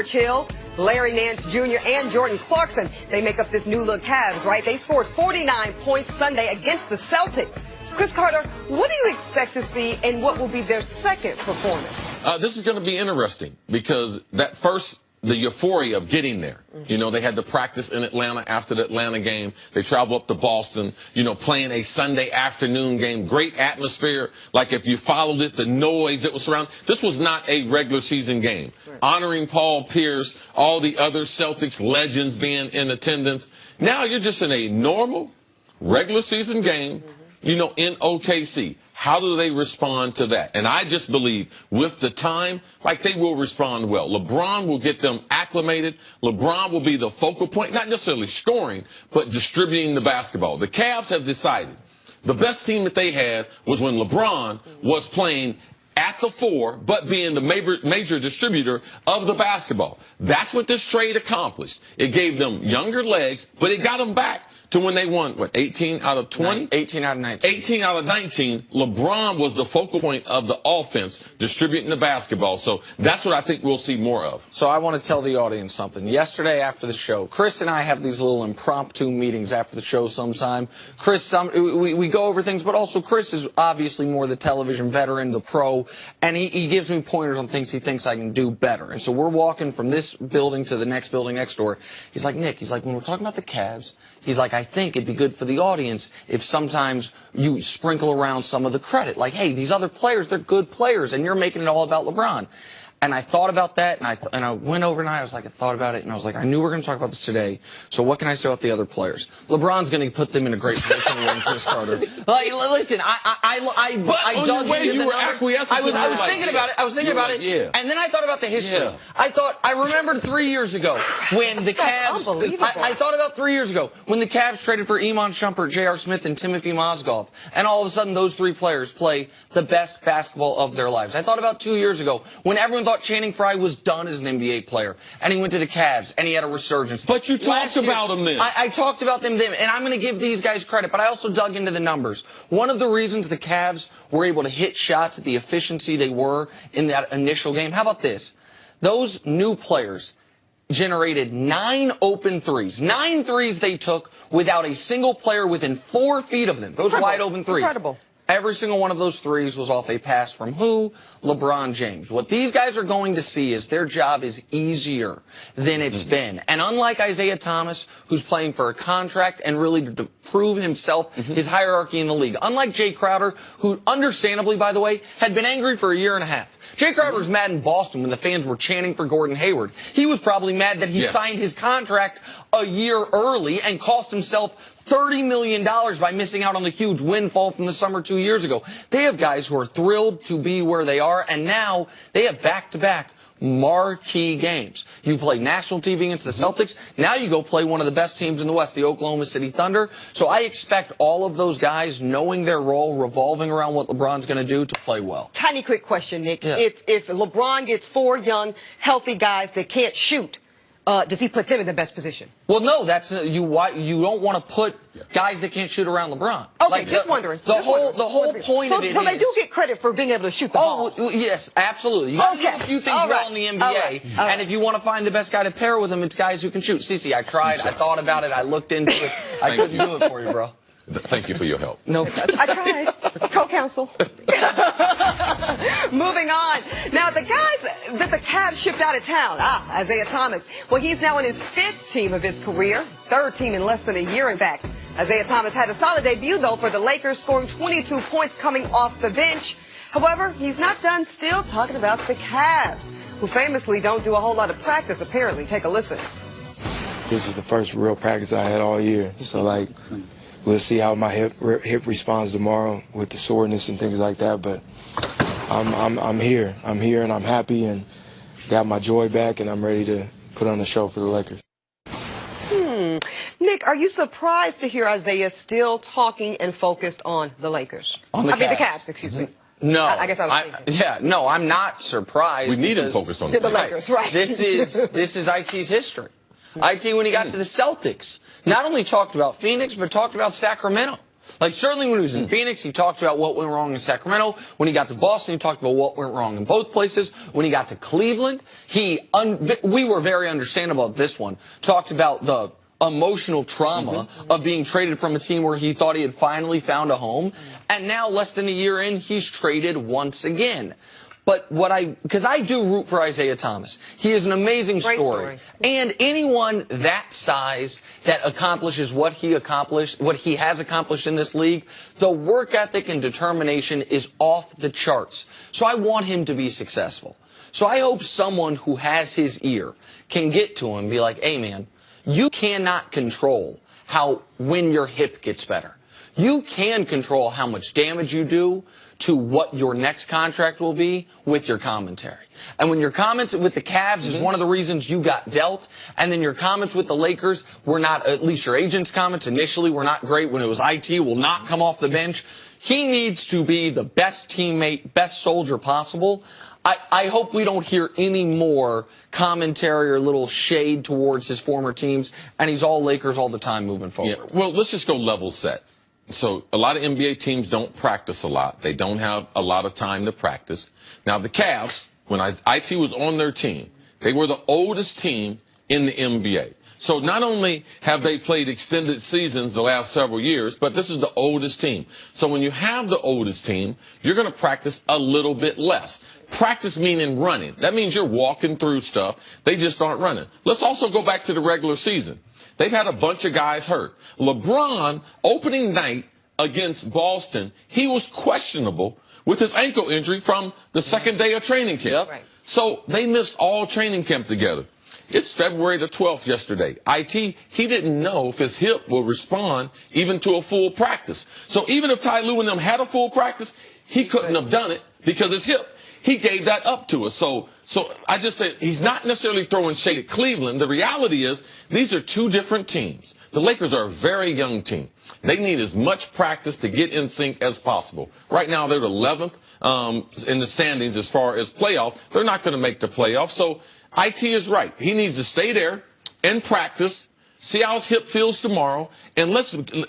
Hill, Larry Nance Jr., and Jordan Clarkson. They make up this new-look Cavs, right? They scored 49 points Sunday against the Celtics. Chris Carter, what do you expect to see, and what will be their second performance? This is going to be interesting because the euphoria of getting there. You know, they had to practice in Atlanta after the Atlanta game. They travel up to Boston, you know, playing a Sunday afternoon game. Great atmosphere. Like if you followed it, the noise that was surrounding. This was not a regular season game. Right. Honoring Paul Pierce, all the other Celtics legends being in attendance. Now you're just in a normal regular season game, you know, in OKC. How do they respond to that? And I just believe with the time, like they will respond well. LeBron will get them acclimated. LeBron will be the focal point, not necessarily scoring, but distributing the basketball. The Cavs have decided the best team that they had was when LeBron was playing at the 4, but being the major distributor of the basketball. That's what this trade accomplished. It gave them younger legs, but it got them back to when they won, what, 18 out of 20? 18 out of 19. 18 out of 19. LeBron was the focal point of the offense, distributing the basketball. So that's what I think we'll see more of. So I want to tell the audience something. Yesterday after the show, Chris and I have these little impromptu meetings after the show sometime. Chris, we go over things, but also Chris is obviously more the television veteran, the pro, and he gives me pointers on things he thinks I can do better. And so we're walking from this building to the next building next door. He's like, Nick, he's like, when we're talking about the Cavs, he's like, I think it'd be good for the audience if sometimes you sprinkle around some of the credit. Like, hey, these other players, they're good players, and you're making it all about LeBron. And I thought about that, and I went overnight. I was like, I thought about it, and I was like, I knew we were going to talk about this today. So what can I say about the other players? LeBron's going to put them in a great position to win Chris Carter. Like, listen, I dug into the numbers. I was thinking about it. I was thinking about it, yeah. And then I thought about the history. Yeah. I remembered 3 years ago when the Cavs. I thought about 3 years ago when the Cavs traded for Iman Shumpert, J.R. Smith, and Timothy Mozgov, and all of a sudden those three players play the best basketball of their lives. I thought about 2 years ago when everyone thought Channing Frye was done as an NBA player, and he went to the Cavs, and he had a resurgence. But you talked about him then. I talked about them then, and I'm going to give these guys credit, but I also dug into the numbers. One of the reasons the Cavs were able to hit shots at the efficiency they were in that initial game, how about this? Those new players generated 9 open threes. 9 threes they took without a single player within 4 feet of them. Those wide open threes. Incredible. Every single one of those threes was off a pass from who? LeBron James. What these guys are going to see is their job is easier than it's been. And unlike Isaiah Thomas, who's playing for a contract and really to prove himself, his hierarchy in the league. Unlike Jay Crowder, who understandably, by the way, had been angry for a year and a half. Jay Crowder was mad in Boston when the fans were chanting for Gordon Hayward. He was probably mad that he signed his contract a year early and cost himself $30 million by missing out on the huge windfall from the summer 2 years ago. They have guys who are thrilled to be where they are, and now they have back-to-back marquee games. You play national TV against the Celtics. Now you go play one of the best teams in the West, the Oklahoma City Thunder. So I expect all of those guys, knowing their role, revolving around what LeBron's going to do, to play well. Tiny quick question, Nick. Yeah. If LeBron gets 4 young, healthy guys that can't shoot, does he put them in the best position? Well, no, that's you don't want to put guys that can't shoot around LeBron. Okay, like, just wondering. The whole point of it so they is, do get credit for being able to shoot the ball. Oh, yes, absolutely. You got to do a few things well in the NBA, and if you want to find the best guy to pair with him, it's guys who can shoot. Cece, I tried, I thought about it, I looked into it. I couldn't do it for you, bro. Thank you for your help. No, I tried. Co-counsel. Moving on. Now, the guys that the Cavs shipped out of town, Isaiah Thomas. Well, he's now in his 5th team of his career, 3rd team in less than a year, in fact. Isaiah Thomas had a solid debut, though, for the Lakers, scoring 22 points coming off the bench. However, he's not done still talking about the Cavs, who famously don't do a whole lot of practice, apparently. Take a listen. This is the first real practice I had all year. So, like, we'll see how my hip responds tomorrow with the soreness and things like that. But I'm here. I'm here, and I'm happy, and got my joy back, and I'm ready to put on a show for the Lakers. Nick, are you surprised to hear Isaiah still talking and focused on the Lakers? On the Cavs. The Cavs, excuse me. No, I guess I was thinking. no, I'm not surprised. We need him focused on the Lakers, right? This is IT's history. IT, when he got to the Celtics, not only talked about Phoenix, but talked about Sacramento. Like, certainly when he was in Phoenix, he talked about what went wrong in Sacramento. When he got to Boston, he talked about what went wrong in both places. When he got to Cleveland, we were very understandable about this one. Talked about the emotional trauma of being traded from a team where he thought he had finally found a home. And now, less than a year in, he's traded once again. But because I do root for Isaiah Thomas. He is an amazing story. And anyone that size that accomplishes what he has accomplished in this league, the work ethic and determination is off the charts. So I want him to be successful. So I hope someone who has his ear can get to him and be like, hey, man, you cannot control when your hip gets better. You can control how much damage you do to what your next contract will be with your commentary. And when your comments with the Cavs is one of the reasons you got dealt, and then your comments with the Lakers were not, at least your agent's comments initially were not great when it was IT will not come off the bench. He needs to be the best teammate, best soldier possible. I hope we don't hear any more commentary or little shade towards his former teams, and he's all Lakers all the time moving forward. Yeah, well, let's just go level set. So a lot of NBA teams don't practice a lot. They don't have a lot of time to practice. Now, the Cavs, when IT was on their team, they were the oldest team in the NBA. So not only have they played extended seasons the last several years, but this is the oldest team. So when you have the oldest team, you're going to practice a little bit less. Practice meaning running. That means you're walking through stuff. They just aren't running. Let's also go back to the regular season. They've had a bunch of guys hurt. LeBron, opening night against Boston, he was questionable with his ankle injury from the second day of training camp. Right. So they missed all training camp together. It's February the 12th yesterday. He didn't know if his hip will respond even to a full practice. So even if Ty Lue and them had a full practice, he couldn't have done it because his hip. He gave that up to us. So I just said he's not necessarily throwing shade at Cleveland. The reality is these are two different teams. The Lakers are a very young team. They need as much practice to get in sync as possible. Right now, they're 11th in the standings as far as playoff. They're not going to make the playoffs. So IT is right. He needs to stay there and practice, see how his hip feels tomorrow, and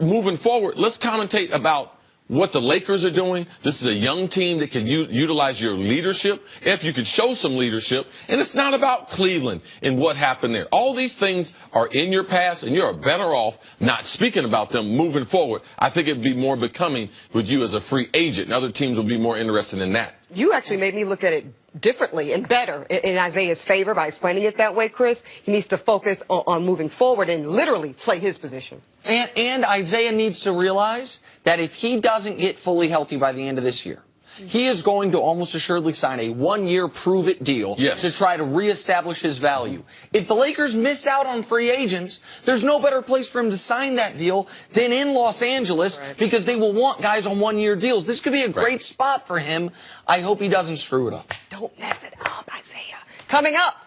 moving forward, let's commentate about what the Lakers are doing. This is a young team that can utilize your leadership, if you could show some leadership. And it's not about Cleveland and what happened there. All these things are in your past, and you're better off not speaking about them moving forward. I think it'd be more becoming with you as a free agent, and other teams will be more interested in that. You actually made me look at it differently and better in Isaiah's favor by explaining it that way, Chris. He needs to focus on moving forward and literally play his position. And Isaiah needs to realize that if he doesn't get fully healthy by the end of this year, he is going to almost assuredly sign a one-year prove-it deal to try to reestablish his value. If the Lakers miss out on free agents, there's no better place for him to sign that deal than in Los Angeles because they will want guys on one-year deals. This could be a great spot for him. I hope he doesn't screw it up. Don't mess it up, Isaiah. Coming up.